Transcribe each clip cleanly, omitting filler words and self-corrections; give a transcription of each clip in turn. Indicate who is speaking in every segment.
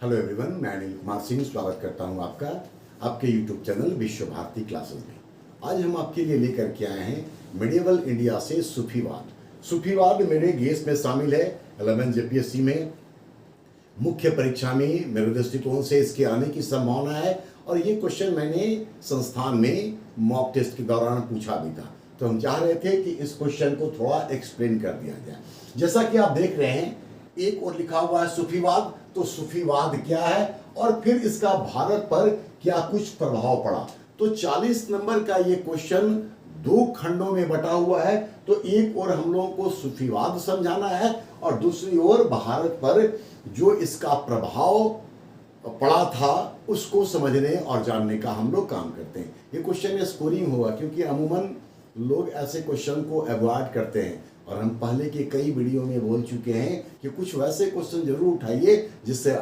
Speaker 1: Hello everyone, मैं अनिल कुमार सिंह स्वागत करता हूं आपका आपके यूट्यूब चैनल विश्व भारती क्लासेस में। आज हम आपके लिए लेकर के आए हैं मिडिएवल इंडिया से सूफीवाद। सूफीवाद मेरे गेस में शामिल है 11 जेपीएससी में। मुख्य परीक्षा में मेरे दृष्टिकोण से इसके आने की संभावना है और ये क्वेश्चन मैंने संस्थान में मॉक टेस्ट के दौरान पूछा भी था, तो हम चाह रहे थे कि इस क्वेश्चन को थोड़ा एक्सप्लेन कर दिया जाए। जैसा कि आप देख रहे हैं, एक और लिखा हुआ है सूफीवाद। तो सूफीवाद क्या है और फिर इसका भारत पर क्या कुछ प्रभाव पड़ा। तो 40 नंबर का ये क्वेश्चन दो खंडों में बटा हुआ है। तो एक और हम लोगों को सूफीवाद समझाना है और दूसरी ओर भारत पर जो इसका प्रभाव पड़ा था उसको समझने और जानने का हम लोग काम करते हैं। ये क्वेश्चन में स्कोरिंग होगा क्योंकि अमूमन लोग ऐसे क्वेश्चन को अवॉइड करते हैं और हम पहले के कई वीडियो में बोल चुके हैं कि कुछ वैसे क्वेश्चन जरूर उठाइए जिससे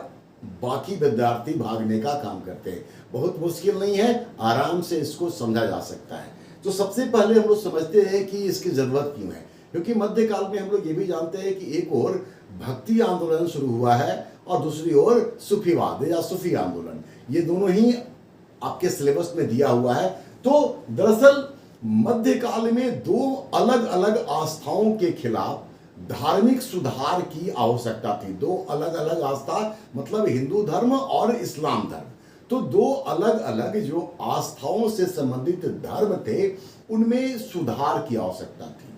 Speaker 1: बाकी विद्यार्थी भागने का काम करते हैं। बहुत मुश्किल नहीं है, आराम से इसको समझा जा सकता है। तो सबसे पहले हम लोग समझते हैं कि इसकी जरूरत क्यों है, क्योंकि मध्यकाल में हम लोग ये भी जानते हैं कि एक और भक्ति आंदोलन शुरू हुआ है और दूसरी ओर सूफीवाद या सूफी आंदोलन, ये दोनों ही आपके सिलेबस में दिया हुआ है। तो दरअसल मध्यकाल में दो अलग अलग आस्थाओं के खिलाफ धार्मिक सुधार की आवश्यकता थी। दो अलग अलग आस्था मतलब हिंदू धर्म और इस्लाम धर्म। तो दो अलग अलग जो आस्थाओं से संबंधित धर्म थे उनमें सुधार की आवश्यकता थी।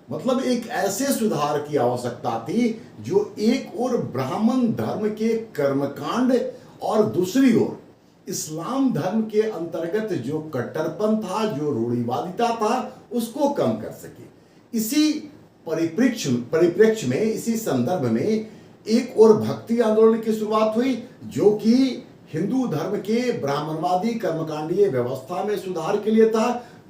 Speaker 1: मतलब एक ऐसे सुधार की आवश्यकता थी जो एक ओर ब्राह्मण धर्म के कर्मकांड और दूसरी ओर इस्लाम धर्म के अंतर्गत जो कट्टरपन था, जो रूढ़िवादिता था, उसको कम कर सके। इसी परिप्रेक्ष्य में, इसी संदर्भ में एक और भक्ति आंदोलन की शुरुआत हुई जो कि हिंदू धर्म के ब्राह्मणवादी कर्मकांडीय व्यवस्था में सुधार के लिए था।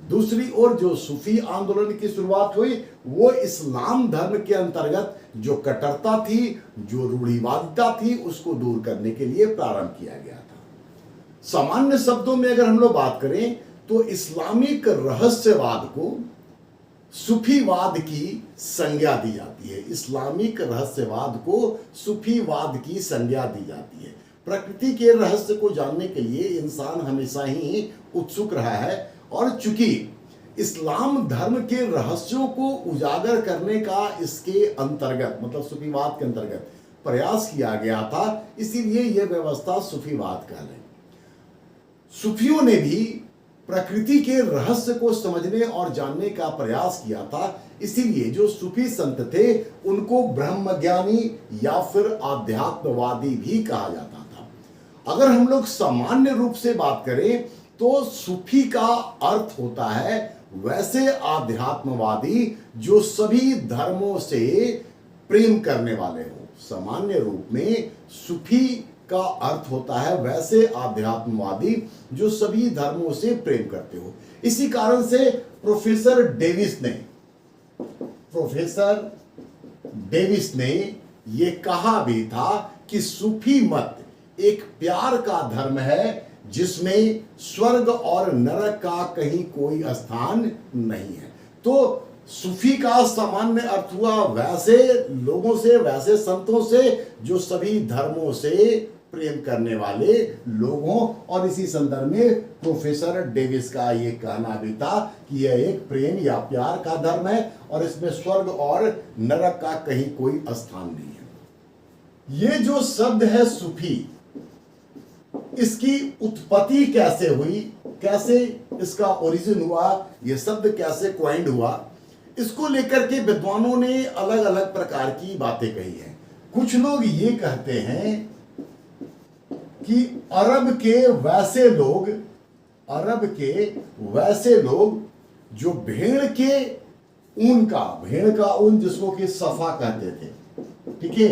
Speaker 1: दूसरी ओर जो सूफी आंदोलन की शुरुआत हुई वो इस्लाम धर्म के अंतर्गत जो कट्टरता थी, जो रूढ़िवादिता थी, उसको दूर करने के लिए प्रारंभ किया गया था। सामान्य शब्दों में अगर हम लोग बात करें तो इस्लामिक रहस्यवाद को सूफीवाद की संज्ञा दी जाती है। इस्लामिक रहस्यवाद को सूफीवाद की संज्ञा दी जाती है। प्रकृति के रहस्य को जानने के लिए इंसान हमेशा ही उत्सुक रहा है और चूंकि इस्लाम धर्म के रहस्यों को उजागर करने का इसके अंतर्गत मतलब सूफीवाद के अंतर्गत प्रयास किया गया था, इसीलिए यह व्यवस्था सूफीवाद कहलाई। सूफियों ने भी प्रकृति के रहस्य को समझने और जानने का प्रयास किया था, इसीलिए जो सूफी संत थे उनको ब्रह्मज्ञानी या फिर आध्यात्मवादी भी कहा जाता था। अगर हम लोग सामान्य रूप से बात करें तो सूफी का अर्थ होता है वैसे आध्यात्मवादी जो सभी धर्मों से प्रेम करने वाले हो। सामान्य रूप में सूफी का अर्थ होता है वैसे आध्यात्मवादी जो सभी धर्मों से प्रेम करते हो। इसी कारण से प्रोफेसर डेविस ने ये कहा भी था कि सूफी मत एक प्यार का धर्म है जिसमें स्वर्ग और नरक का कहीं कोई स्थान नहीं है। तो सूफी का सामान्य अर्थ हुआ वैसे लोगों से, वैसे संतों से जो सभी धर्मों से प्रेम करने वाले लोगों। और इसी संदर्भ में प्रोफेसर डेविस का ये कहना भी था कि यह एक प्रेम या प्यार का धर्म है और इसमें स्वर्ग और नरक का कहीं कोई स्थान नहीं है। ये जो शब्द है सूफी, इसकी उत्पत्ति कैसे हुई, कैसे इसका ओरिजिन हुआ, यह शब्द कैसे क्वाइंड हुआ, इसको लेकर के विद्वानों ने अलग अलग प्रकार की बातें कही हैं। कुछ लोग ये कहते हैं कि अरब के वैसे लोग जो भेड़ का ऊन जिसको कि सफा कहते थे, ठीक है,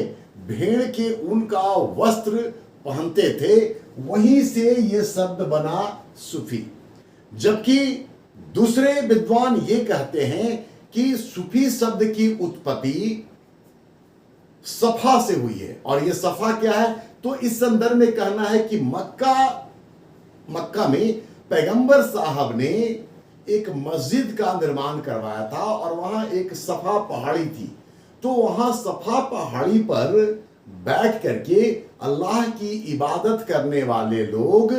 Speaker 1: भेड़ के ऊन का वस्त्र पहनते थे, वहीं से ये शब्द बना सूफी। जबकि दूसरे विद्वान ये कहते हैं कि सूफी शब्द की उत्पत्ति सफा से हुई है। और ये सफा क्या है, तो इस संदर्भ में कहना है कि मक्का में पैगंबर साहब ने एक मस्जिद का निर्माण करवाया था और वहां एक सफा पहाड़ी थी। तो वहां सफा पहाड़ी पर बैठ करके अल्लाह की इबादत करने वाले लोग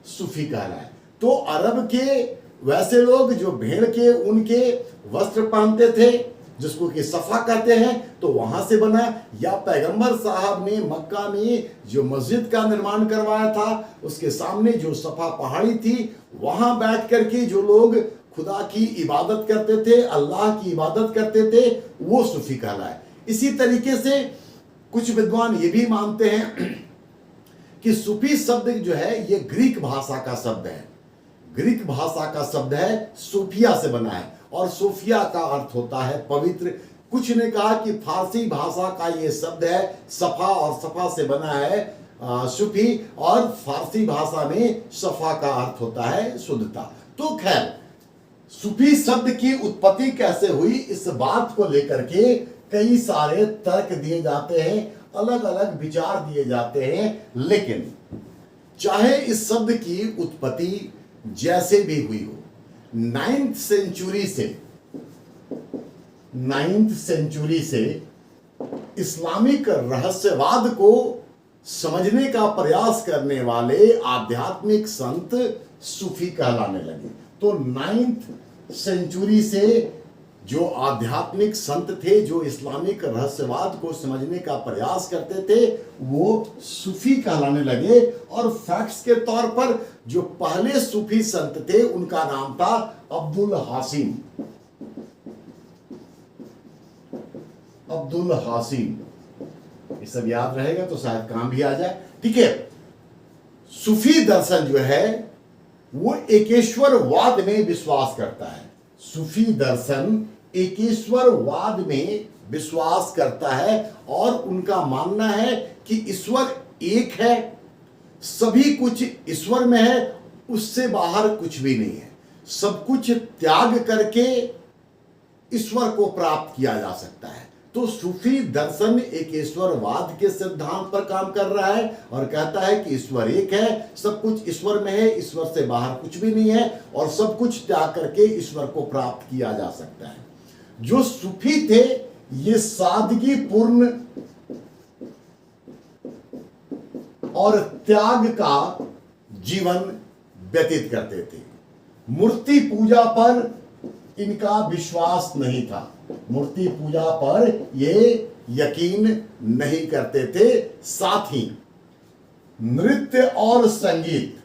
Speaker 1: सूफी कहलाए। तो अरब के वैसे लोग जो भेड़ के उनके वस्त्र पहनते थे, जिसको कि सफा कहते हैं, तो वहां से बना, या पैगंबर साहब ने मक्का में जो मस्जिद का निर्माण करवाया था उसके सामने जो सफा पहाड़ी थी, वहां बैठ करके जो लोग खुदा की इबादत करते थे, अल्लाह की इबादत करते थे, वो सूफी कहलाए। इसी तरीके से कुछ विद्वान ये भी मानते हैं कि सूफी शब्द जो है ये ग्रीक भाषा का शब्द है, ग्रीक भाषा का शब्द है, सूफिया से बना है, और सूफिया का अर्थ होता है पवित्र। कुछ ने कहा कि फारसी भाषा का ये शब्द है सफा, और सफा से बना है सूफी, और फारसी भाषा में सफा का अर्थ होता है शुद्धता। तो खैर, सूफी शब्द की उत्पत्ति कैसे हुई, इस बात को लेकर के कई सारे तर्क दिए जाते हैं, अलग अलग विचार दिए जाते हैं। लेकिन चाहे इस शब्द की उत्पत्ति जैसे भी हुई हो, 9th सेंचुरी से इस्लामिक रहस्यवाद को समझने का प्रयास करने वाले आध्यात्मिक संत सूफी कहलाने लगे। तो 9th सेंचुरी से जो आध्यात्मिक संत थे, जो इस्लामिक रहस्यवाद को समझने का प्रयास करते थे, वो सूफी कहलाने लगे। और फैक्ट्स के तौर पर जो पहले सूफी संत थे उनका नाम था अब्दुल हासिम। अब्दुल हासिम, ये सब याद रहेगा तो शायद काम भी आ जाए। ठीक है, सूफी दर्शन जो है वो एकेश्वरवाद में विश्वास करता है। सूफी दर्शन एकेश्वरवाद में विश्वास करता है, और उनका मानना है कि ईश्वर एक है, सभी कुछ ईश्वर में है, उससे बाहर कुछ भी नहीं है। सब कुछ त्याग करके ईश्वर को प्राप्त किया जा सकता है। तो सूफी दर्शन एकेश्वरवाद के सिद्धांत पर काम कर रहा है और कहता है कि ईश्वर एक है, सब कुछ ईश्वर में है, ईश्वर से बाहर कुछ भी नहीं है, और सब कुछ त्याग करके ईश्वर को प्राप्त किया जा सकता है। जो सूफी थे ये सादगी पूर्ण और त्याग का जीवन व्यतीत करते थे। मूर्ति पूजा पर इनका विश्वास नहीं था, मूर्ति पूजा पर ये यकीन नहीं करते थे। साथ ही नृत्य और संगीत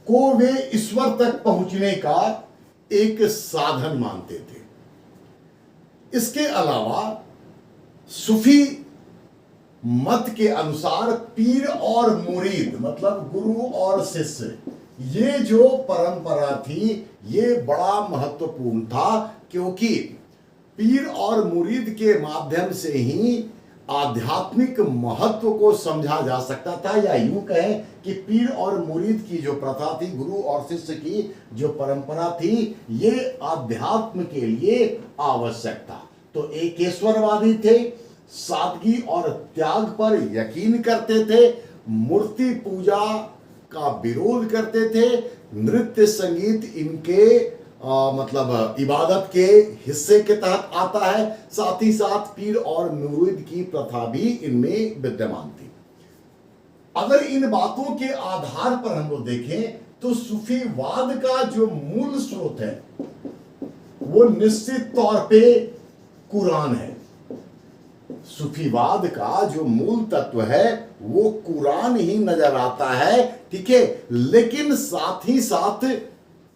Speaker 1: को वे ईश्वर तक पहुंचने का एक साधन मानते थे। इसके अलावा सूफी मत के अनुसार पीर और मुरीद मतलब गुरु और शिष्य, ये जो परंपरा थी ये बड़ा महत्वपूर्ण था, क्योंकि पीर और मुरीद के माध्यम से ही आध्यात्मिक महत्व को समझा जा सकता था। या यूं कहें कि पीर और मुरीद की जो प्रथा थी, गुरु और शिष्य की जो परंपरा थी, ये आध्यात्म के लिए आवश्यक था। तो एकेश्वरवादी थे, सादगी और त्याग पर यकीन करते थे, मूर्ति पूजा का विरोध करते थे, नृत्य संगीत इनके मतलब इबादत के हिस्से के तहत आता है। साथ ही साथ पीर और मुरीद की प्रथा भी इनमें विद्यमान थी। अगर इन बातों के आधार पर हम लोग देखें तो सूफीवाद का जो मूल स्रोत है वो निश्चित तौर पे कुरान है। सूफीवाद का जो मूल तत्व है वो कुरान ही नजर आता है, ठीक है। लेकिन साथ ही साथ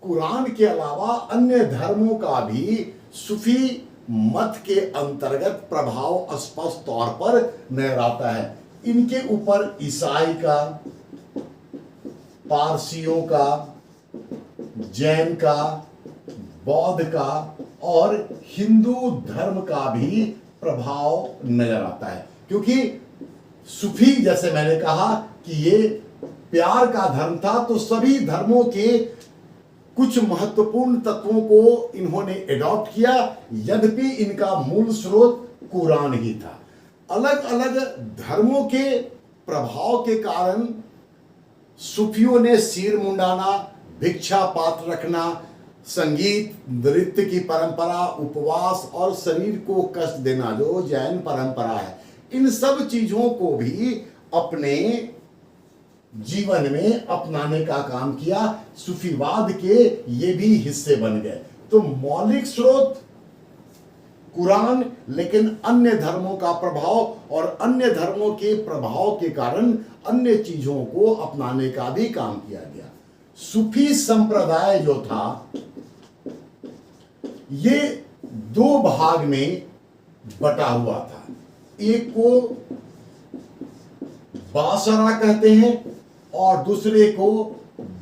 Speaker 1: कुरान के अलावा अन्य धर्मों का भी सूफी मत के अंतर्गत प्रभाव स्पष्ट तौर पर नजर आता है। इनके ऊपर ईसाई का, पारसियों का, जैन का, बौद्ध का और हिंदू धर्म का भी प्रभाव नजर आता है, क्योंकि सूफी जैसे मैंने कहा कि ये प्यार का धर्म था, तो सभी धर्मों के कुछ महत्वपूर्ण तत्वों को इन्होंने एडॉप्ट किया, यद्यपि इनका मूल स्रोत कुरान ही था। अलग अलग धर्मों के प्रभाव के कारण सूफियों ने सिर मुंडाना, भिक्षा पात्र रखना संगीत नृत्य की परंपरा, उपवास और शरीर को कष्ट देना जो जैन परंपरा है, इन सब चीजों को भी अपने जीवन में अपनाने का काम किया। सूफीवाद के ये भी हिस्से बन गए। तो मौलिक स्रोत कुरान, लेकिन अन्य धर्मों का प्रभाव और अन्य धर्मों के प्रभाव के कारण अन्य चीजों को अपनाने का भी काम किया गया। सूफी संप्रदाय जो था ये दो भाग में बटा हुआ था। एक को बाशरा कहते हैं और दूसरे को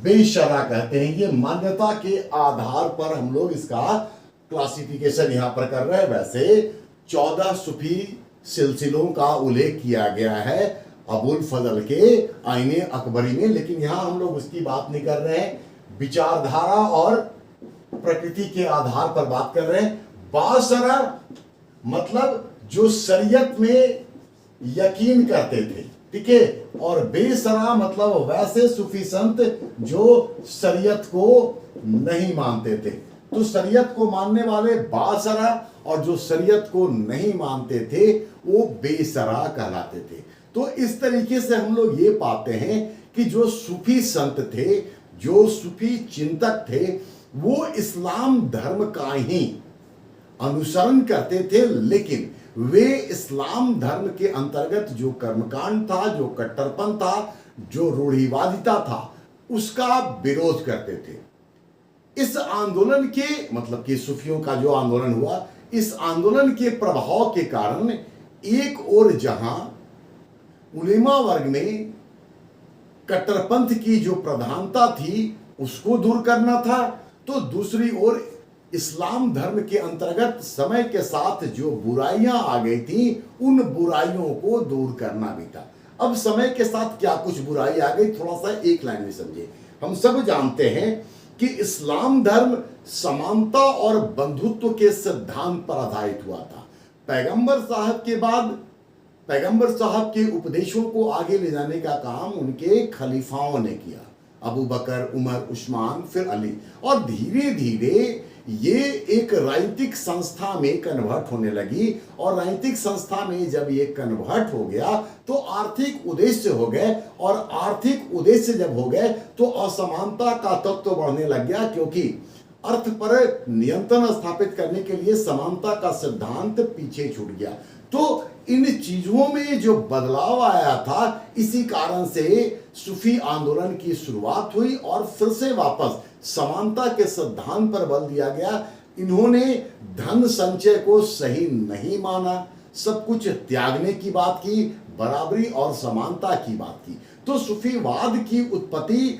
Speaker 1: बेशरा कहते हैं। ये मान्यता के आधार पर हम लोग इसका क्लासिफिकेशन यहां पर कर रहे हैं। वैसे 14 सूफी सिलसिलों का उल्लेख किया गया है अबुल फजल के आईने अकबरी में, लेकिन यहां हम लोग उसकी बात नहीं कर रहे हैं। विचारधारा और प्रकृति के आधार पर बात कर रहे हैं। बाशरा मतलब जो शरीयत में यकीन करते थे, ठीक है, और बेशरा मतलब वैसे सूफी संत जो शरीयत को नहीं मानते थे। तो शरीयत को मानने वाले बाशरा और जो शरीयत को नहीं मानते थे वो बेशरा कहलाते थे। तो इस तरीके से हम लोग ये पाते हैं कि जो सूफी संत थे, जो सूफी चिंतक थे, वो इस्लाम धर्म का ही अनुसरण करते थे, लेकिन वे इस्लाम धर्म के अंतर्गत जो कर्मकांड था, जो कट्टरपन था, जो रूढ़िवादिता था, उसका विरोध करते थे। इस आंदोलन के मतलब कि सूफियों का जो आंदोलन हुआ, इस आंदोलन के प्रभाव के कारण एक ओर जहां उलेमा वर्ग में कट्टरपंथ की जो प्रधानता थी उसको दूर करना था, तो दूसरी ओर इस्लाम धर्म के अंतर्गत समय के साथ जो बुराइयां आ गई थी उन बुराइयों को दूर करना भी था। अब समय के साथ क्या कुछ बुराई आ गई, थोड़ा सा एक लाइन में समझिए। हम सब जानते हैं कि इस्लाम धर्म समानता और बंधुत्व के सिद्धांत पर आधारित हुआ था। पैगंबर साहब के बाद पैगंबर साहब के उपदेशों को आगे ले जाने का काम उनके खलीफाओं ने किया, अबू बकर, उमर, उस्मान, फिर अली, और धीरे धीरे ये एक राजनीतिक संस्था में कन्वर्ट होने लगी। और राजनीतिक संस्था में जब ये कन्वर्ट हो गया तो आर्थिक उद्देश्य हो गए, और आर्थिक उद्देश्य जब हो गए तो असमानता का तत्व बढ़ने लग गया, क्योंकि अर्थ पर नियंत्रण स्थापित करने के लिए समानता का सिद्धांत पीछे छूट गया। तो इन चीजों में जो बदलाव आया था, इसी कारण से सूफी आंदोलन की शुरुआत हुई और फिर से वापस समानता के सिद्धांत पर बल दिया गया। इन्होंने धन संचय को सही नहीं माना, सब कुछ त्यागने की बात की, बराबरी और समानता की बात की। तो सूफीवाद की उत्पत्ति,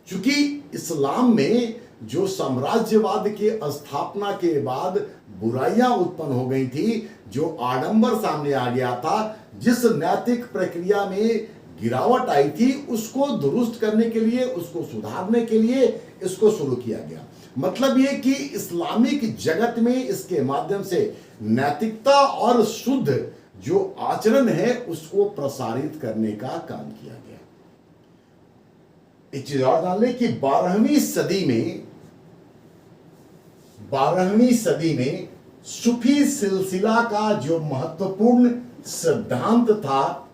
Speaker 1: चूंकि इस्लाम में जो साम्राज्यवाद के स्थापना के बाद बुराइयां उत्पन्न हो गई थी, जो आडंबर सामने आ गया था, जिस नैतिक प्रक्रिया में गिरावट आई थी, उसको दुरुस्त करने के लिए, उसको सुधारने के लिए इसको शुरू किया गया। मतलब ये कि इस्लामिक जगत में इसके माध्यम से नैतिकता और शुद्ध जो आचरण है उसको प्रसारित करने का काम किया गया। एक चीज और जान ले कि 12वीं सदी में सूफी सिलसिला का जो महत्वपूर्ण सिद्धांत था,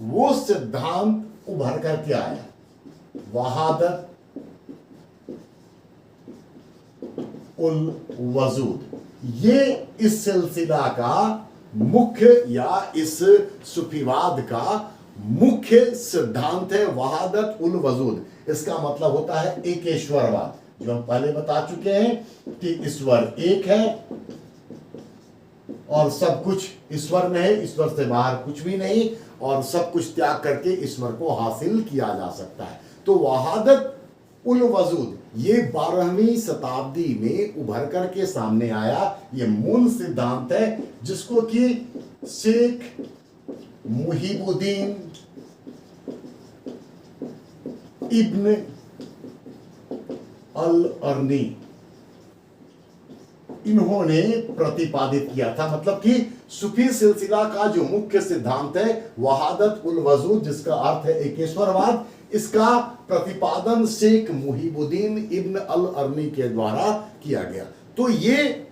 Speaker 1: वो सिद्धांत उभर कर के आया, वहादत उल वजूद। ये इस सिलसिला का मुख्य या इस सूफीवाद का मुख्य सिद्धांत है, वहादत उल वजूद। इसका मतलब होता है एकेश्वरवाद, जो हम पहले बता चुके हैं कि ईश्वर एक है और सब कुछ ईश्वर में है, ईश्वर से बाहर कुछ भी नहीं, और सब कुछ त्याग करके ईश्वर को हासिल किया जा सकता है। तो वहादत उल वजूद ये 12वीं शताब्दी में उभर करके सामने आया। ये मूल सिद्धांत है जिसको कि शेख मुहिबुद्दीन इब्न अल अरनी इन्होंने प्रतिपादित किया था। मतलब कि सूफी सिलसिला का जो मुख्य सिद्धांत है वहादत उल वजूद, जिसका अर्थ है एकेश्वरवाद, इसका प्रतिपादन शेख मुहिबुद्दीन इब्न अल अरनी के द्वारा किया गया। तो ये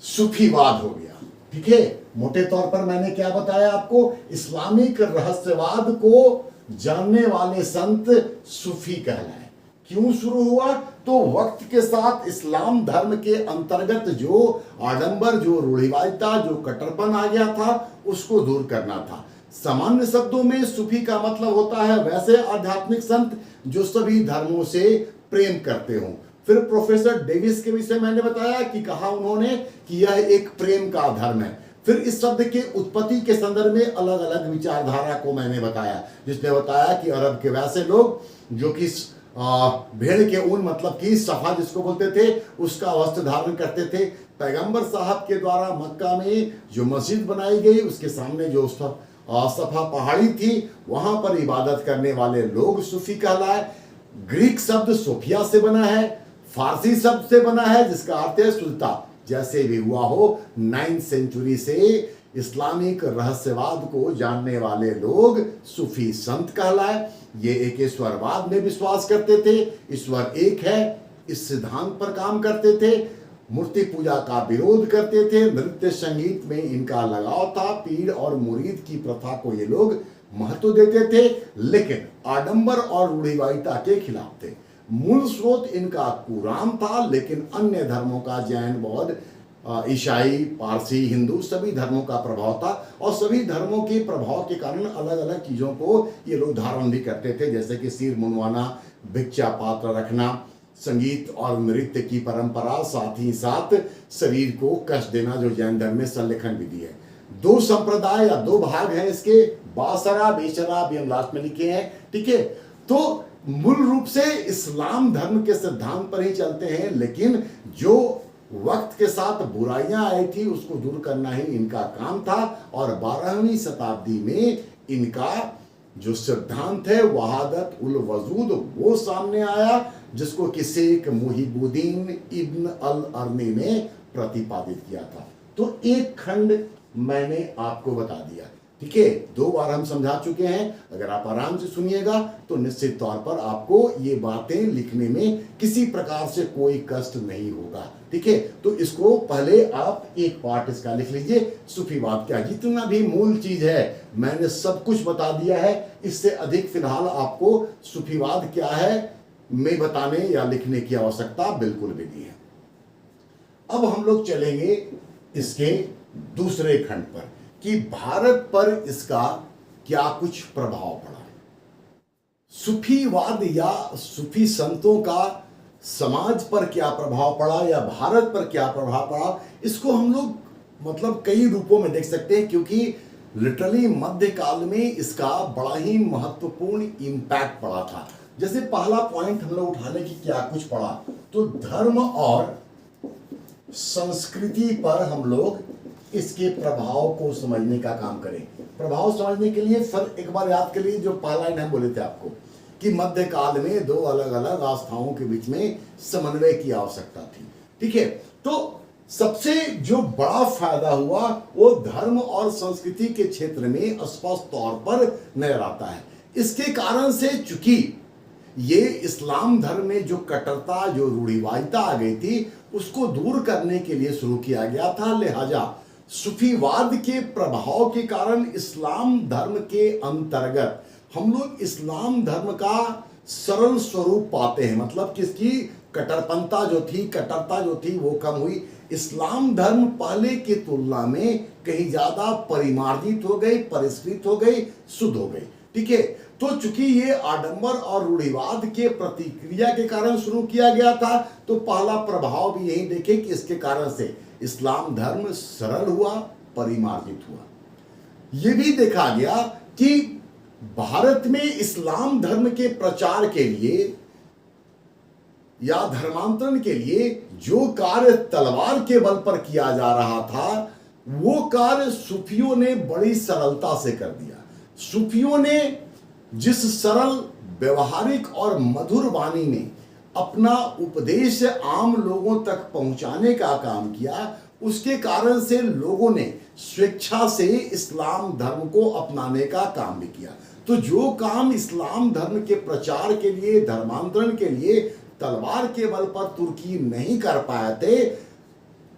Speaker 1: सूफीवाद हो गया। ठीक है, मोटे तौर पर मैंने क्या बताया आपको, इस्लामिक रहस्यवाद को जानने वाले संत सूफी कहलाए। क्यों शुरू हुआ, तो वक्त के साथ इस्लाम धर्म के अंतर्गत जो आडंबर, जो रूढ़िवादिता, जो कट्टरपन आ गया था, उसको दूर करना था। सामान्य शब्दों में सूफी का मतलब होता है वैसे आध्यात्मिक संत जो सभी धर्मों से प्रेम करते हों। फिर प्रोफेसर डेविस के विषय मैंने बताया कि कहा उन्होंने कि यह एक प्रेम का धर्म है। फिर इस शब्द के उत्पत्ति के संदर्भ में अलग अलग विचारधारा को मैंने बताया, जिसने बताया कि अरब के वैसे लोग जो कि भेड़ के ऊन मतलब कि सफा जिसको बोलते थे, उसका वस्त्र धारण करते थे। पैगंबर साहब के द्वारा मक्का में जो मस्जिद बनाई गई, उसके सामने जो सफा पहाड़ी थी, वहां पर इबादत करने वाले लोग सूफी कहलाए। ग्रीक शब्द सोफिया से बना है, फारसी शब्द से बना है जिसका अर्थ है सुल्ता। जैसे भी हुआ हो, 9वीं सेंचुरी से इस्लामिक रहस्यवाद को जानने वाले लोग सूफी संत कहलाए। ये एक ईश्वरवाद में विश्वास करते थे, ईश्वर एक है इस सिद्धांत पर काम करते थे, मूर्ति पूजा का विरोध करते थे, नृत्य संगीत में इनका लगाव था, पीर और मुरीद की प्रथा को ये लोग महत्व देते थे, लेकिन आडंबर और रूढ़िवादिता के खिलाफ थे। मूल स्रोत इनका कुरान था, लेकिन अन्य धर्मों का, जैन, बौद्ध, ईसाई, पारसी, हिंदू, सभी धर्मों का प्रभाव था। और सभी धर्मों के प्रभाव के कारण अलग अलग चीजों को ये लोग धारण भी करते थे, जैसे कि सिर मुंडवाना, भिक्षा पात्र रखना, संगीत और नृत्य की परंपरा, साथ ही साथ शरीर को कष्ट देना, जो जैन धर्म में संलेखन विधि है। 2 संप्रदाय या 2 भाग हैं इसके, बासरा, बेसरा भी हम लास्ट में लिखे हैं। ठीक है, तो मूल रूप से इस्लाम धर्म के सिद्धांत पर ही चलते हैं, लेकिन जो वक्त के साथ बुराइयां आई थी उसको दूर करना ही इनका काम था। और 12वीं शताब्दी में इनका जो सिद्धांत है वहादत उल वजूद, वो सामने आया, जिसको कि शेख मुहिबुद्दीन इब्न अल अरनी ने प्रतिपादित किया था। तो एक खंड मैंने आपको बता दिया। ठीक है, 2 बार हम समझा चुके हैं। अगर आप आराम से सुनिएगा तो निश्चित तौर पर आपको ये बातें लिखने में किसी प्रकार से कोई कष्ट नहीं होगा। ठीक है, तो इसको पहले आप एक पार्ट इसका लिख लीजिए, सूफीवाद क्या, जितना भी मूल चीज है मैंने सब कुछ बता दिया है। इससे अधिक फिलहाल आपको सूफीवाद क्या है में बताने या लिखने की आवश्यकता बिल्कुल भी नहीं है। अब हम लोग चलेंगे इसके दूसरे खंड पर कि भारत पर इसका क्या कुछ प्रभाव पड़ा। सूफीवाद या सूफी संतों का समाज पर क्या प्रभाव पड़ा या भारत पर क्या प्रभाव पड़ा, इसको हम लोग मतलब कई रूपों में देख सकते हैं, क्योंकि लिटरली मध्यकाल में इसका बड़ा ही महत्वपूर्ण इम्पैक्ट पड़ा था। जैसे पहला पॉइंट हम लोग उठा लें कि क्या कुछ पड़ा, तो धर्म और संस्कृति पर हम लोग इसके प्रभाव को समझने का काम करें। प्रभाव समझने के लिए फिर एक बार याद करिए जो पहला हम बोले थे आपको कि मध्यकाल में 2 अलग अलग आस्थाओं के बीच में समन्वय की आवश्यकता थी। ठीक है, तो सबसे जो बड़ा फायदा हुआ वो धर्म और संस्कृति के क्षेत्र में स्पष्ट तौर पर नजर आता है। इसके कारण से चूंकि ये इस्लाम धर्म में जो कट्टरता, जो रूढ़िवादिता आ गई थी, उसको दूर करने के लिए शुरू किया गया था। लिहाजा सूफीवाद के प्रभाव के कारण इस्लाम धर्म के अंतर्गत हम लोग इस्लाम धर्म का सरल स्वरूप पाते हैं। मतलब किसकी कट्टरपंथा जो थी, कट्टरता जो थी, वो कम हुई। इस्लाम धर्म पहले की तुलना में कहीं ज्यादा परिमार्जित हो गई, परिष्कृत हो गई, शुद्ध हो गई। ठीक है, तो चूंकि ये आडंबर और रूढ़िवाद के प्रतिक्रिया के कारण शुरू किया गया था, तो पहला प्रभाव भी यही देखे कि इसके कारण से इस्लाम धर्म सरल हुआ, परिमार्जित हुआ। यह भी देखा गया कि भारत में इस्लाम धर्म के प्रचार के लिए या धर्मांतरण के लिए जो कार्य तलवार के बल पर किया जा रहा था, वो कार्य सूफियों ने बड़ी सरलता से कर दिया। सूफियों ने जिस सरल, व्यवहारिक और मधुर वाणी में अपना उपदेश आम लोगों तक पहुंचाने का काम किया, उसके कारण से लोगों ने स्वेच्छा से इस्लाम धर्म को अपनाने का काम भी किया। तो जो काम इस्लाम धर्म के प्रचार के लिए, धर्मांतरण के लिए तलवार के बल पर तुर्की नहीं कर पाए थे,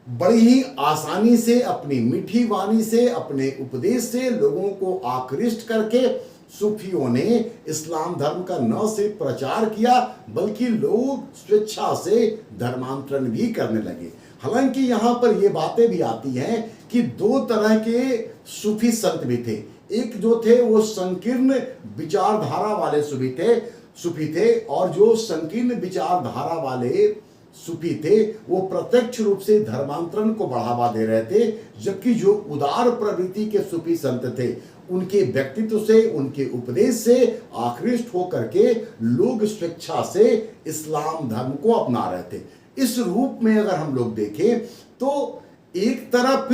Speaker 1: बड़ी ही आसानी से अपनी मीठी वाणी से, अपने उपदेश से लोगों को आकृष्ट करके सूफियों ने इस्लाम धर्म का न सिर्फ प्रचार किया बल्कि लोग स्वेच्छा से धर्मांतरण भी करने लगे। हालांकि यहाँ पर ये बातें भी आती हैं कि दो तरह के सूफी संत भी थे। एक जो थे वो संकीर्ण विचारधारा वाले सूफी थे और जो संकीर्ण विचारधारा वाले सूफी थे वो प्रत्यक्ष रूप से धर्मांतरण को बढ़ावा दे रहे थे, जबकि जो उदार प्रवृत्ति के सूफी संत थे उनके व्यक्तित्व से, उनके उपदेश से आकृष्ट होकर के लोग स्वेच्छा से इस्लाम धर्म को अपना रहे थे। इस रूप में अगर हम लोग देखें तो एक तरफ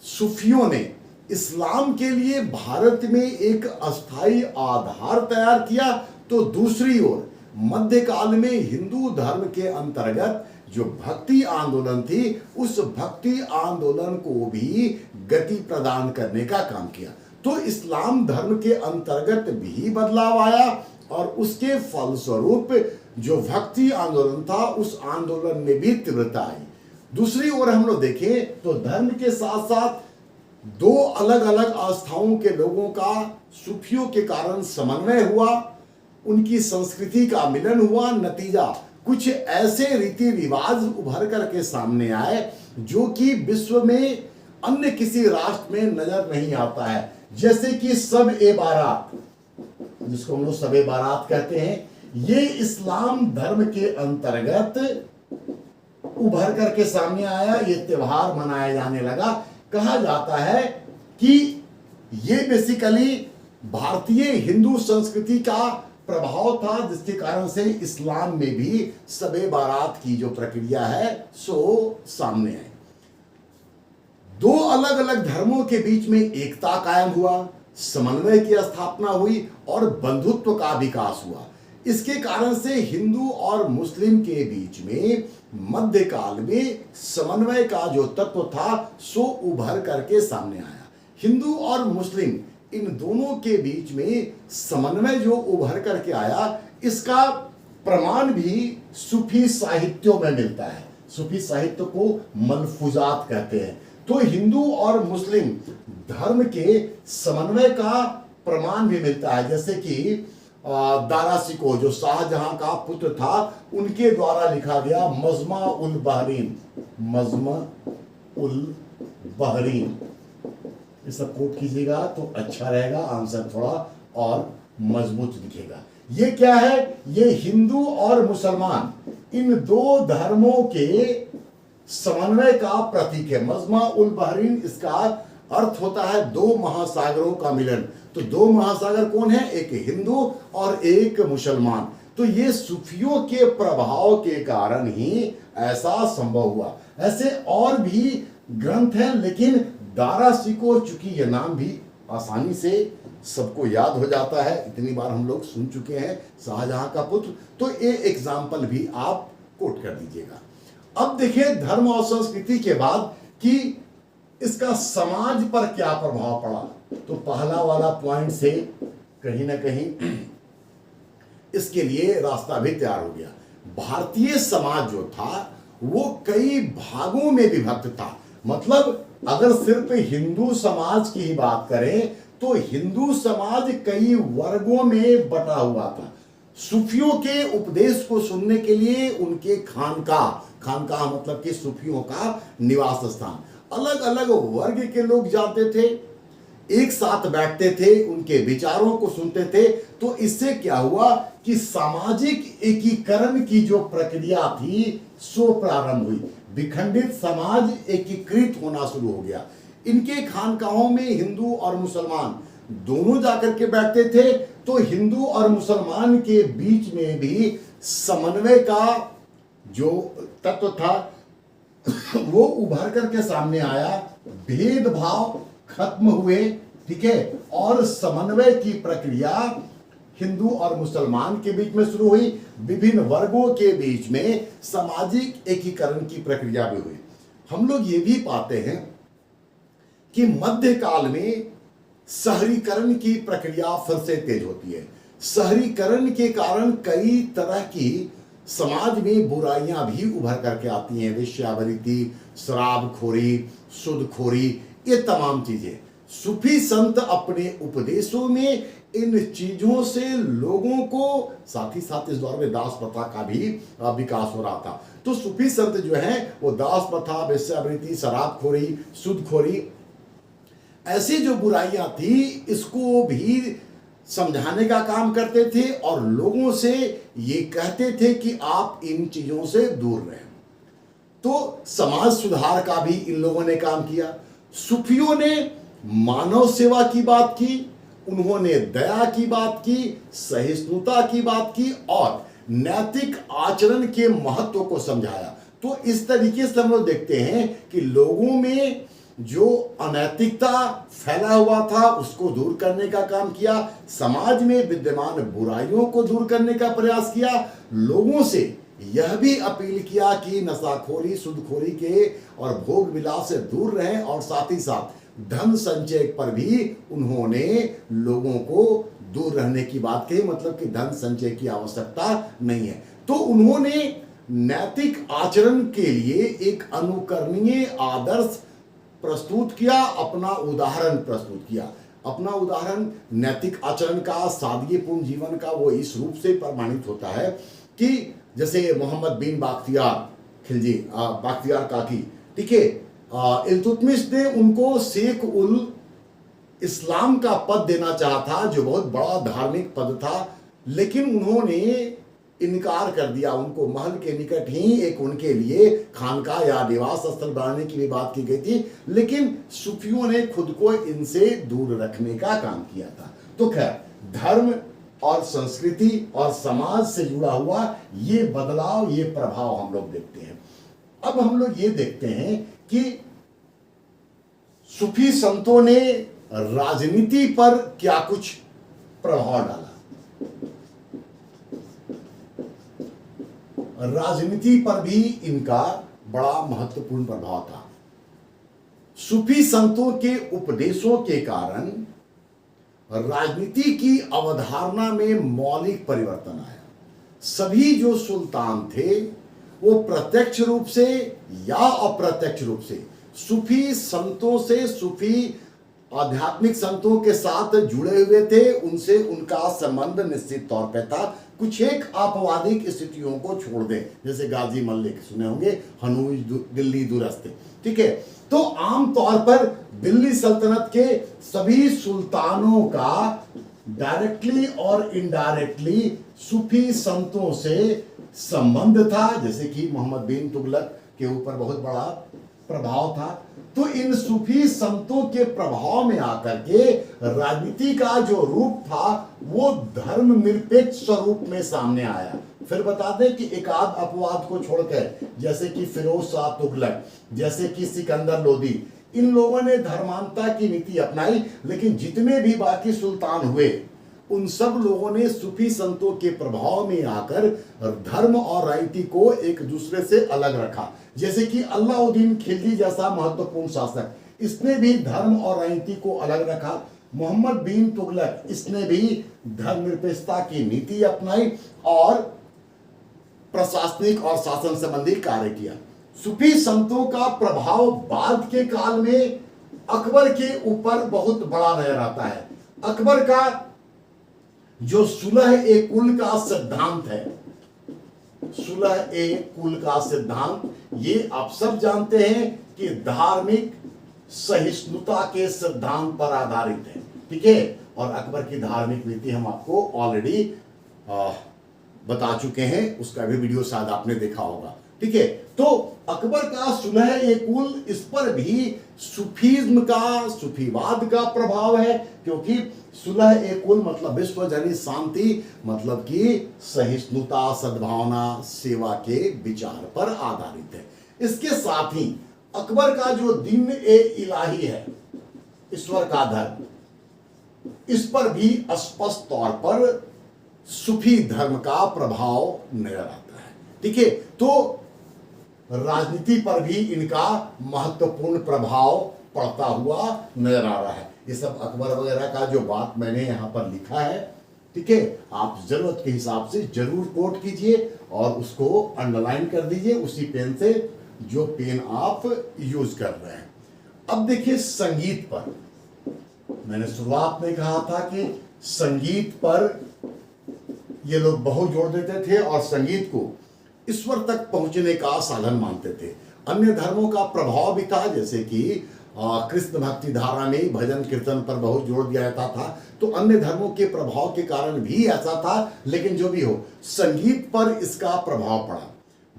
Speaker 1: सूफियों ने इस्लाम के लिए भारत में एक अस्थायी आधार तैयार किया, तो दूसरी ओर मध्यकाल में हिंदू धर्म के अंतर्गत जो भक्ति आंदोलन थी उस भक्ति आंदोलन को भी गति प्रदान करने का काम किया। तो इस्लाम धर्म के अंतर्गत भी बदलाव आया और उसके फलस्वरूप जो भक्ति आंदोलन था उस आंदोलन में भी तीव्रता आई। दूसरी ओर हम लोग देखें तो धर्म के साथ साथ दो अलग अलग आस्थाओं के लोगों का सूफियों के कारण समन्वय हुआ, उनकी संस्कृति का मिलन हुआ। नतीजा कुछ ऐसे रीति रिवाज उभर करके सामने आए जो कि विश्व में अन्य किसी राष्ट्र में नजर नहीं आता है, जैसे कि सब ए बारात, जिसको हम लोग सब ए बारात कहते हैं, ये इस्लाम धर्म के अंतर्गत उभर करके सामने आया। ये त्योहार मनाया जाने लगा। कहा जाता है कि ये बेसिकली भारतीय हिंदू संस्कृति का प्रभाव था, जिसके कारण से इस्लाम में भी सबे बारात की जो प्रक्रिया है सो सामने आई। दो अलग अलग धर्मों के बीच में एकता कायम हुआ, समन्वय की स्थापना हुई और बंधुत्व का विकास हुआ। इसके कारण से हिंदू और मुस्लिम के बीच में मध्यकाल में समन्वय का जो तत्व था सो उभर करके सामने आया। हिंदू और मुस्लिम इन दोनों के बीच में समन्वय जो उभर करके आया, इसका प्रमाण भी सूफी साहित्यों में मिलता है। सूफी साहित्य को मलफूजात कहते हैं। तो हिंदू और मुस्लिम धर्म के समन्वय का प्रमाण भी मिलता है, जैसे कि दारा सिको जो शाहजहां का पुत्र था उनके द्वारा लिखा गया मजमा उल बहरीन, इसे कोट कीजिएगा तो अच्छा रहेगा, आंसर थोड़ा और मजबूत दिखेगा। ये क्या है? ये हिंदू और मुसलमान इन दो धर्मों के समन्वय का प्रतीक है। मजमा उल बहरीन, इसका अर्थ होता है दो महासागरों का मिलन। तो दो महासागर कौन है? एक हिंदू और एक मुसलमान। तो ये सूफियों के प्रभाव के कारण ही ऐसा संभव हुआ। ऐसे और भी ग्रंथ हैं, लेकिन दारा सिको, चूंकि ये नाम भी आसानी से सबको याद हो जाता है, इतनी बार हम लोग सुन चुके हैं, शाहजहां का पुत्र, तो ये एग्जाम्पल भी आप कोट कर दीजिएगा। अब देखिए धर्म और संस्कृति के बाद कि इसका समाज पर क्या प्रभाव पड़ा। तो पहला वाला पॉइंट से कहीं ना कहीं इसके लिए रास्ता भी तैयार हो गया। भारतीय समाज जो था वो कई भागों में विभक्त था। मतलब अगर सिर्फ हिंदू समाज की ही बात करें तो हिंदू समाज कई वर्गों में बटा हुआ था। सूफियों के उपदेश को सुनने के लिए उनके खानका मतलब कि सूफियों का निवास स्थान, अलग अलग वर्ग के लोग जाते थे, एक साथ बैठते थे, उनके विचारों को सुनते थे। तो इससे क्या हुआ कि सामाजिक एकीकरण की जो प्रक्रिया थी सो प्रारंभ हुई। विखंडित समाज एकीकृत होना शुरू हो गया। इनके खानकाहों में हिंदू और मुसलमान दोनों जाकर के बैठते थे। तो हिंदू और मुसलमान के बीच में भी समन्वय का जो तत्व था वो उभर करके सामने आया। भेदभाव खत्म हुए, ठीक है, और समन्वय की प्रक्रिया हिंदू और मुसलमान के बीच में शुरू हुई। विभिन्न वर्गों के बीच में सामाजिक एकीकरण की प्रक्रिया भी हुई। हम लोग ये भी पाते हैं कि मध्यकाल में शहरीकरण की प्रक्रिया फिर से तेज होती है। शहरीकरण के कारण कई तरह की समाज में बुराइयां भी उभर करके आती हैं। वेश्यावृत्ति, शराबखोरी, सुदखोरी, ये तमाम चीजें। सूफी संत अपने उपदेशों में इन चीजों से लोगों को, साथ ही साथ इस दौर में दास प्रथा का भी विकास हो रहा था। तो सूफी संत जो हैं वो दास प्रथा, वेश्यावृत्ति, शराबखोरी, सुदखोरी, ऐसी जो बुराइयां थी इसको भी समझाने का काम करते थे और लोगों से ये कहते थे कि आप इन चीजों से दूर रहें। तो समाज सुधार का भी इन लोगों ने काम किया। सूफियों ने मानव सेवा की बात की, उन्होंने दया की बात की, सहिष्णुता की बात की और नैतिक आचरण के महत्व को समझाया। तो इस तरीके से हम लोग देखते हैं कि लोगों में जो अनैतिकता फैला हुआ था उसको दूर करने का काम किया, समाज में विद्यमान बुराइयों को दूर करने का प्रयास किया, लोगों से यह भी अपील किया कि नशाखोरी, सुदखोरी के और भोग विलास से दूर रहें और साथ ही साथ धन संचय पर भी उन्होंने लोगों को दूर रहने की बात कही, मतलब कि धन संचय की आवश्यकता नहीं है। तो उन्होंने नैतिक आचरण के लिए एक अनुकरणीय आदर्श प्रस्तुत किया, अपना उदाहरण प्रस्तुत किया। अपना उदाहरण नैतिक आचरण का, सादगीपूर्ण जीवन का वो इस रूप से प्रमाणित होता है कि जैसे मोहम्मद बिन बाख्तियार खिलजी, बाख्तियार काकी, ठीक है, इल्तुतमिश ने उनको शेख उल इस्लाम का पद देना चाहा था जो बहुत बड़ा धार्मिक पद था, लेकिन उन्होंने इनकार कर दिया। उनको महल के निकट ही एक उनके लिए खानका या निवास स्थल बनाने की भी बात की गई थी, लेकिन सूफियों ने खुद को इनसे दूर रखने का काम किया था। तो खैर, धर्म और संस्कृति और समाज से जुड़ा हुआ ये बदलाव, ये प्रभाव हम लोग देखते हैं। अब हम लोग ये देखते हैं कि सूफी संतों ने राजनीति पर क्या कुछ प्रभाव डाला। राजनीति पर भी इनका बड़ा महत्वपूर्ण प्रभाव था। सूफी संतों के उपदेशों के कारण राजनीति की अवधारणा में मौलिक परिवर्तन आया। सभी जो सुल्तान थे वो प्रत्यक्ष रूप से या अप्रत्यक्ष रूप से सूफी संतों से, सूफी आध्यात्मिक संतों के साथ जुड़े हुए थे, उनसे उनका संबंध निश्चित तौर पे था। कुछ एक आपवादिक स्थितियों को छोड़ दें, जैसे गाजी मल्लिक सुने होंगे, हनूज दिल्ली दुरस्ते, ठीक है। तो आम तौर पर दिल्ली सल्तनत के सभी सुल्तानों का डायरेक्टली और इनडायरेक्टली सूफी संतों से संबंध था, जैसे कि मोहम्मद बिन तुगलक के ऊपर बहुत बड़ा प्रभाव था। तो इन सूफी संतों के प्रभाव में आकर के राजनीति का जो रूप था वो धर्म निरपेक्ष स्वरूप में सामने आया। फिर बता दें कि एक आध अपवाद को छोड़कर, जैसे कि फिरोज शाह तुगलक, जैसे कि सिकंदर लोदी, इन लोगों ने धर्मांता की नीति अपनाई, लेकिन जितने भी बाकी सुल्तान हुए उन सब लोगों ने सूफी संतों के प्रभाव में आकर धर्म और राजनीति को एक दूसरे से अलग रखा। जैसे कि अलाउद्दीन खिलजी जैसा महत्वपूर्ण शासक, इसने भी धर्म और राजनीति को अलग रखा। मोहम्मद बिन तुगलक, इसने भी धर्मनिरपेक्षता की नीति अपनाई और प्रशासनिक और शासन संबंधी कार्य किया। सूफी संतों का प्रभाव बाद के काल में अकबर के ऊपर बहुत बड़ा नजर आता है। अकबर का जो सुलह ए कुल का सिद्धांत है, सुलह ए कुल का सिद्धांत, ये आप सब जानते हैं कि धार्मिक सहिष्णुता के सिद्धांत पर आधारित है, ठीक है। और अकबर की धार्मिक नीति हम आपको ऑलरेडी बता चुके हैं, उसका भी वीडियो शायद आपने देखा होगा, ठीक है। तो अकबर का सुलह ए कुल, इस पर भी सूफीज्म का, सूफीवाद का प्रभाव है, क्योंकि सुलह ए कुल मतलब विश्वजनीन शांति, मतलब कि सहिष्णुता, सद्भावना, सेवा के विचार पर आधारित है। इसके साथ ही अकबर का जो दिन ए इलाही है, ईश्वर का धर्म, इस पर भी स्पष्ट तौर पर सूफी धर्म का प्रभाव नजर आता है, ठीक है। तो राजनीति पर भी इनका महत्वपूर्ण प्रभाव पड़ता हुआ नजर आ रहा है। ये सब अकबर वगैरह का जो बात मैंने यहाँ पर लिखा है, ठीक है, आप जरूरत के हिसाब से जरूर कोट कीजिए और उसको अंडरलाइन कर दीजिए उसी पेन से जो पेन आप यूज कर रहे हैं। अब देखिए संगीत पर, मैंने शुरुआत में कहा था कि संगीत पर ये लोग बहुत जोर देते थे और संगीत को ईश्वर तक पहुंचने का साधन मानते थे। अन्य धर्मों का प्रभाव भी था, जैसे कि कृष्ण भक्ति धारा में भजन कीर्तन पर बहुत जोर दिया जाता था, तो अन्य धर्मों के प्रभाव के कारण भी ऐसा था। लेकिन जो भी हो, संगीत पर इसका प्रभाव पड़ा।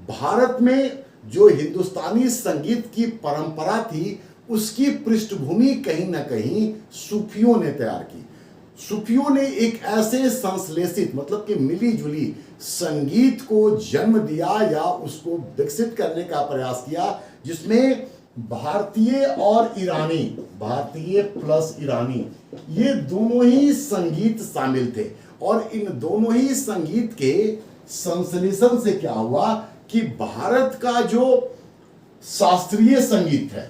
Speaker 1: भारत में जो हिंदुस्तानी संगीत की परंपरा थी उसकी पृष्ठभूमि कहीं ना कहीं सूफियों ने तैयार की। सूफियों ने एक ऐसे संश्लेषित, मतलब कि मिली जुली संगीत को जन्म दिया या उसको विकसित करने का प्रयास किया, जिसमें भारतीय और ईरानी, भारतीय प्लस ईरानी, ये दोनों ही संगीत शामिल थे। और इन दोनों ही संगीत के संश्लेषण से क्या हुआ कि भारत का जो शास्त्रीय संगीत है,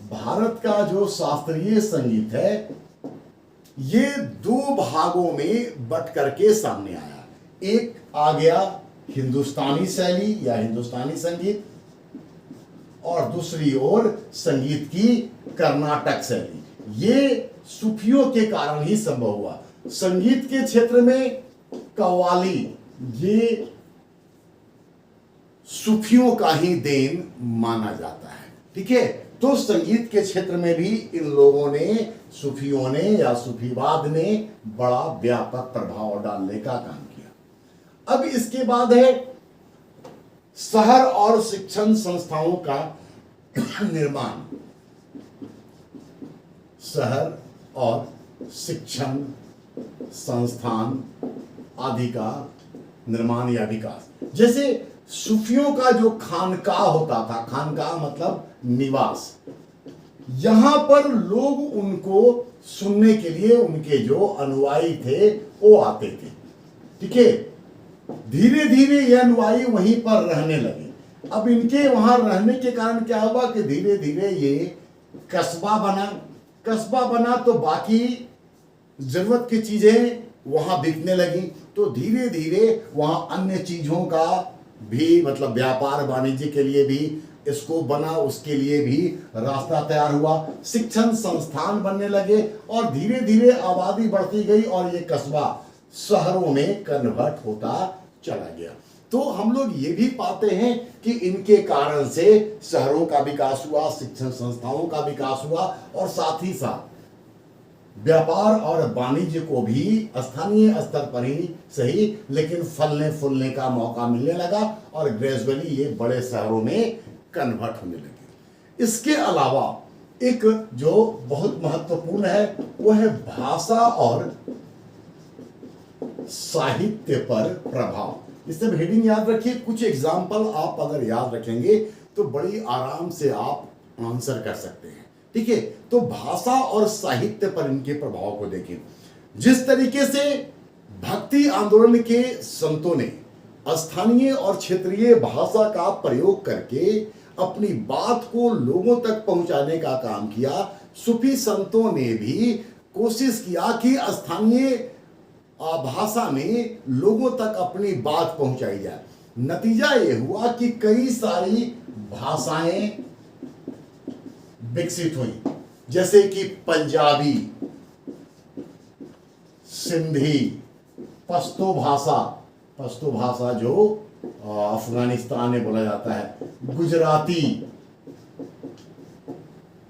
Speaker 1: भारत का जो शास्त्रीय संगीत है, ये दो भागों में बट करके सामने आया। एक आ गया हिंदुस्तानी शैली या हिंदुस्तानी संगीत, और दूसरी ओर संगीत की कर्नाटक शैली। ये सूफियों के कारण ही संभव हुआ। संगीत के क्षेत्र में कव्वाली, ये सूफियों का ही देन माना जाता है, ठीक है। तो संगीत के क्षेत्र में भी इन लोगों ने, सूफियों ने या सूफीवाद ने बड़ा व्यापक प्रभाव डालने का काम किया। अब इसके बाद है शहर और शिक्षण संस्थाओं का निर्माण। शहर और शिक्षण संस्थान आदि का निर्माण या विकास। जैसे सूफियों का जो खानकाह होता था, खानकाह मतलब निवास, यहां पर लोग उनको सुनने के लिए उनके जो अनुयायी थे वो आते थे, ठीक है। धीरे धीरे ये अनुयायी वहीं पर रहने लगे। अब इनके वहां रहने के कारण क्या हुआ कि धीरे धीरे ये कस्बा बना। कस्बा बना तो बाकी जरूरत की चीजें वहां बिकने लगी, तो धीरे धीरे वहां अन्य चीजों का भी, मतलब व्यापार वाणिज्य के लिए भी इसको बना, उसके लिए भी रास्ता तैयार हुआ। शिक्षण संस्थान बनने लगे और धीरे धीरे आबादी बढ़ती गई और ये कस्बा शहरों में कन्वर्ट होता चला गया। तो हम लोग ये भी पाते हैं कि इनके कारण से शहरों का विकास हुआ, शिक्षण संस्थाओं का विकास हुआ और साथ ही साथ व्यापार और वाणिज्य को भी स्थानीय स्तर पर ही सही लेकिन फलने फूलने का मौका मिलने लगा और ग्रेजुअली ये बड़े शहरों में कन्वर्ट होने लगे। इसके अलावा एक जो बहुत महत्वपूर्ण है वो है भाषा और साहित्य पर प्रभाव। इससे हेडिंग याद रखिए। कुछ एग्जाम्पल आप अगर याद रखेंगे तो बड़ी आराम से आप आंसर कर सकते हैं, ठीक है। तो भाषा और साहित्य पर इनके प्रभाव को देखें। जिस तरीके से भक्ति आंदोलन के संतों ने स्थानीय और क्षेत्रीय भाषा का प्रयोग करके अपनी बात को लोगों तक पहुंचाने का काम किया, सूफी संतों ने भी कोशिश किया कि स्थानीय भाषा में लोगों तक अपनी बात पहुंचाई जाए। नतीजा ये हुआ कि कई सारी भाषाएं विकसित हुई, जैसे कि पंजाबी, सिंधी, पश्तो भाषा, पश्तो भाषा जो अफगानिस्तान में बोला जाता है, गुजराती,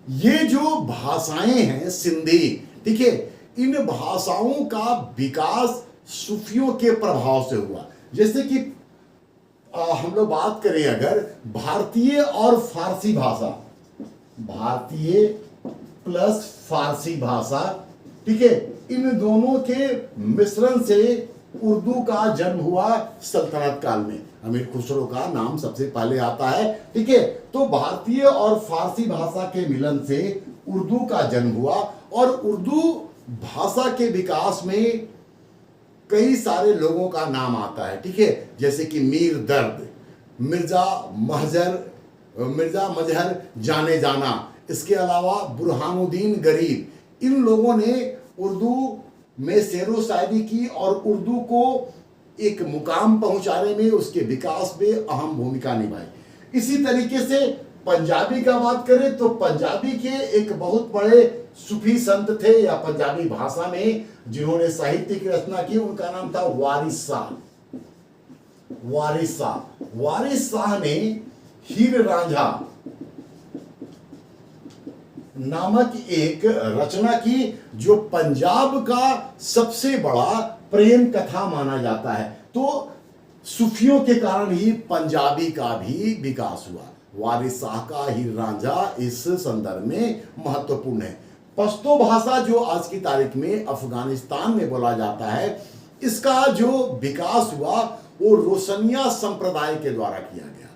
Speaker 1: ये जो भाषाएं हैं, सिंधी, ठीक है। इन भाषाओं का विकास सूफियों के प्रभाव से हुआ। जैसे कि हम लोग बात करें अगर भारतीय और फारसी भाषा, भारतीय प्लस फारसी भाषा, ठीक है, इन दोनों के मिश्रण से उर्दू का जन्म हुआ सल्तनत काल में। अमीर खुसरो का नाम सबसे पहले आता है, ठीक है। तो भारतीय और फारसी भाषा के मिलन से उर्दू का जन्म हुआ और उर्दू भाषा के विकास में कई सारे लोगों का नाम आता है, ठीक है। जैसे कि मीर दर्द, मिर्जा मजहर जाने जाना, इसके अलावा बुरहानुद्दीन गरीब, इन लोगों ने उर्दू में शेरो शायरी की और उर्दू को एक मुकाम पहुंचाने में, उसके विकास में अहम भूमिका निभाई। इसी तरीके से पंजाबी का बात करें तो पंजाबी के एक बहुत बड़े सूफी संत थे, या पंजाबी भाषा में जिन्होंने साहित्य की रचना की, उनका नाम था वारिस शाह। वारिस शाह ने हीर रांझा नामक एक रचना की, जो पंजाब का सबसे बड़ा प्रेम कथा माना जाता है। तो सूफियों के कारण ही पंजाबी का भी विकास हुआ। वारिस शाह का हीर रांझा इस संदर्भ में महत्वपूर्ण है। पश्तो भाषा जो आज की तारीख में अफगानिस्तान में बोला जाता है, इसका जो विकास हुआ वो रोशनिया संप्रदाय के द्वारा किया गया।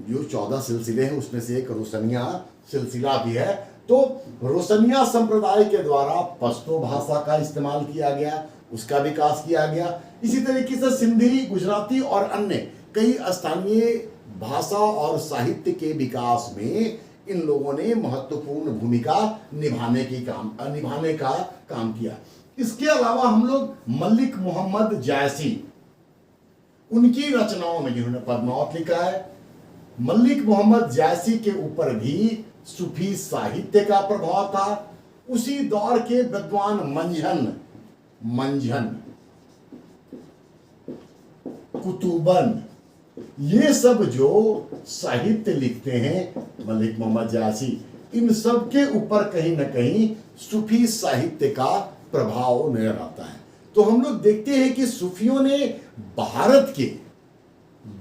Speaker 1: जो 14 सिलसिले हैं उसमें से एक रोशनिया सिलसिला भी है। तो रोशनिया संप्रदाय के द्वारा पश्तो भाषा का इस्तेमाल किया गया, उसका विकास किया गया। इसी तरीके से सिंधी, गुजराती और अन्य कई स्थानीय भाषा और साहित्य के विकास में इन लोगों ने महत्वपूर्ण भूमिका निभाने का काम किया। इसके अलावा हम लोग मलिक मोहम्मद जायसी, उनकी रचनाओं में जिन्होंने पद्मावत लिखा है, मलिक मोहम्मद जायसी के ऊपर भी सूफी साहित्य का प्रभाव था। उसी दौर के विद्वान मंझन, कुतुबन, ये सब जो साहित्य लिखते हैं मलिक मोहम्मद जायसी, इन सब के ऊपर कहीं ना कहीं सूफी साहित्य का प्रभाव नजर आता है। तो हम लोग देखते हैं कि सूफियों ने भारत के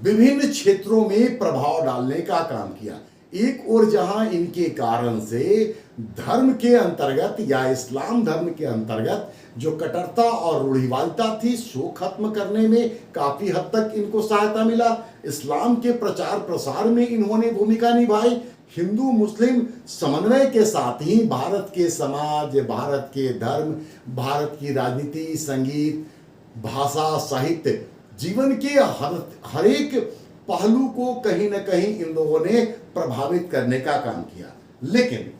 Speaker 1: विभिन्न क्षेत्रों में प्रभाव डालने का काम किया। एक और जहां इनके कारण से धर्म के अंतर्गत या इस्लाम धर्म के अंतर्गत जो कट्टरता और रूढ़िवादिता थी, सो खत्म करने में काफी हद तक इनको सहायता मिला। इस्लाम के प्रचार प्रसार में इन्होंने भूमिका निभाई। हिंदू मुस्लिम समन्वय के साथ ही भारत के समाज, भारत के धर्म, भारत की राजनीति, संगीत, भाषा, साहित्य, जीवन के हर एक पहलू को कहीं ना कहीं इन लोगों ने प्रभावित करने का काम किया। लेकिन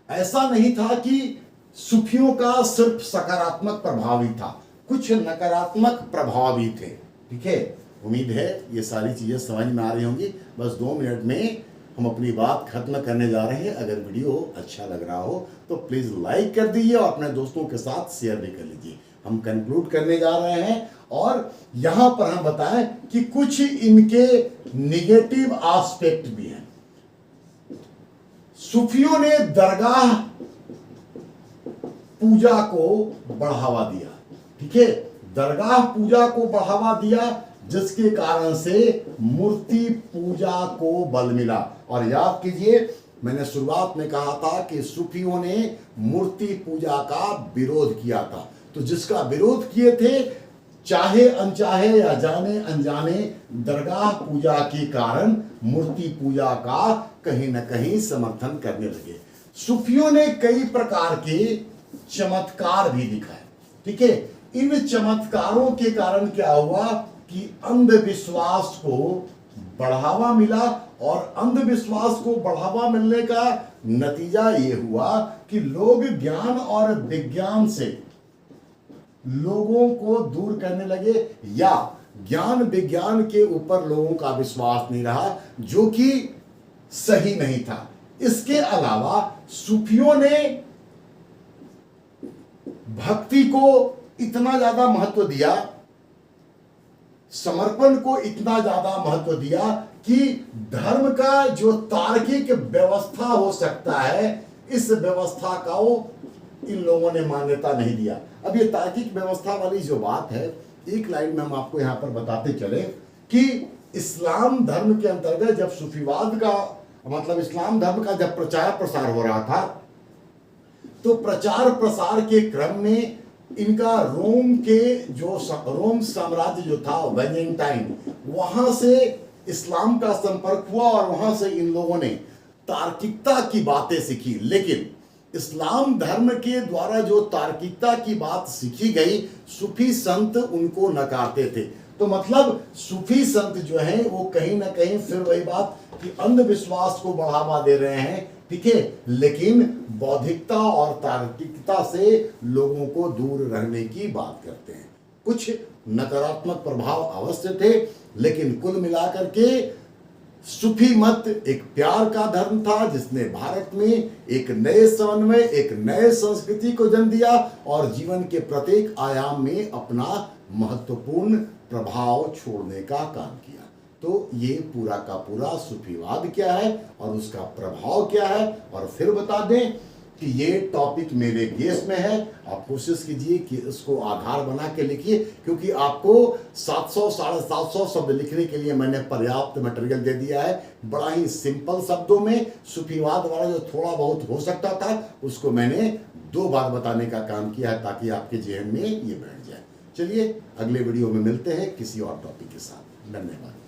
Speaker 1: ऐसा नहीं था कि सूफियों का सिर्फ सकारात्मक प्रभाव ही था, कुछ नकारात्मक प्रभाव भी थे। ठीक है, उम्मीद है ये सारी चीजें समझ में आ रही होंगी। बस 2 मिनट में हम अपनी बात खत्म करने जा रहे हैं। अगर वीडियो अच्छा लग रहा हो तो प्लीज लाइक कर दीजिए और अपने दोस्तों के साथ शेयर भी कर लीजिए। हम कंक्लूड करने जा रहे हैं और यहां पर हम बताएं कि कुछ इनके निगेटिव एस्पेक्ट भी हैं। सूफियों ने दरगाह पूजा को बढ़ावा दिया। ठीक है, दरगाह पूजा को बढ़ावा दिया, जिसके कारण से मूर्ति पूजा को बल मिला। और याद कीजिए, मैंने शुरुआत में कहा था कि सूफियों ने मूर्ति पूजा का विरोध किया था। तो जिसका विरोध किए थे, चाहे अनचाहे या जाने अनजाने, दरगाह पूजा के कारण मूर्ति पूजा का कहीं ना कहीं समर्थन करने लगे। सूफियों ने कई प्रकार के चमत्कार भी दिखाए। ठीक है, इन चमत्कारों के कारण क्या हुआ कि अंधविश्वास को बढ़ावा मिला, और अंधविश्वास को बढ़ावा मिलने का नतीजा ये हुआ कि लोग ज्ञान और विज्ञान से लोगों को दूर करने लगे, या ज्ञान विज्ञान के ऊपर लोगों का विश्वास नहीं रहा, जो कि सही नहीं था। इसके अलावा सूफियों ने भक्ति को इतना ज्यादा महत्व दिया, समर्पण को इतना ज्यादा महत्व दिया कि धर्म का जो तार्किक व्यवस्था हो सकता है, इस व्यवस्था का वो इन लोगों ने मान्यता नहीं दिया। अब ये तार्किक व्यवस्था वाली जो बात है, एक लाइन में हम आपको यहां पर बताते चले कि इस्लाम धर्म के अंतर्गत जब सूफीवाद का मतलब इस्लाम धर्म का जब प्रचार प्रसार हो रहा था, तो प्रचार प्रसार के क्रम में इनका रोम साम्राज्य जो था वेजेंटाइन, वहां से इस्लाम का संपर्क हुआ और वहां से इन लोगों ने तार्किकता की बातें सीखी। लेकिन इस्लाम धर्म के द्वारा जो तार्किकता की बात सीखी गई, सूफी संत उनको नकारते थे। तो मतलब सूफी संत जो हैं वो कहीं ना कहीं फिर वही बात कि अंधविश्वास को बढ़ावा दे रहे हैं ठीक है, लेकिन बौद्धिकता और तार्किकता से लोगों को दूर रहने की बात करते हैं। कुछ नकारात्मक प्रभाव अवश्य थे, लेकिन कुल मिलाकर के सूफी मत एक प्यार का धर्म था जिसने भारत में एक नए समन्वय, एक नए संस्कृति को जन्म दिया और जीवन के प्रत्येक आयाम में अपना महत्वपूर्ण प्रभाव छोड़ने का काम किया। तो ये पूरा का पूरा सूफीवाद क्या है और उसका प्रभाव क्या है, और फिर बता दें कि ये टॉपिक मेरे गेस में है। आप कोशिश कीजिए कि इसको आधार बना के लिखिए, क्योंकि आपको 700 750 शब्द लिखने के लिए मैंने पर्याप्त मटेरियल दे दिया है। बड़ा ही सिंपल शब्दों में सूफीवाद वाला जो थोड़ा बहुत हो सकता था उसको मैंने 2 बार बताने का काम किया है ताकि आपके जेहन में ये बैठ जाए। चलिए अगले वीडियो में मिलते हैं किसी और टॉपिक के साथ। धन्यवाद।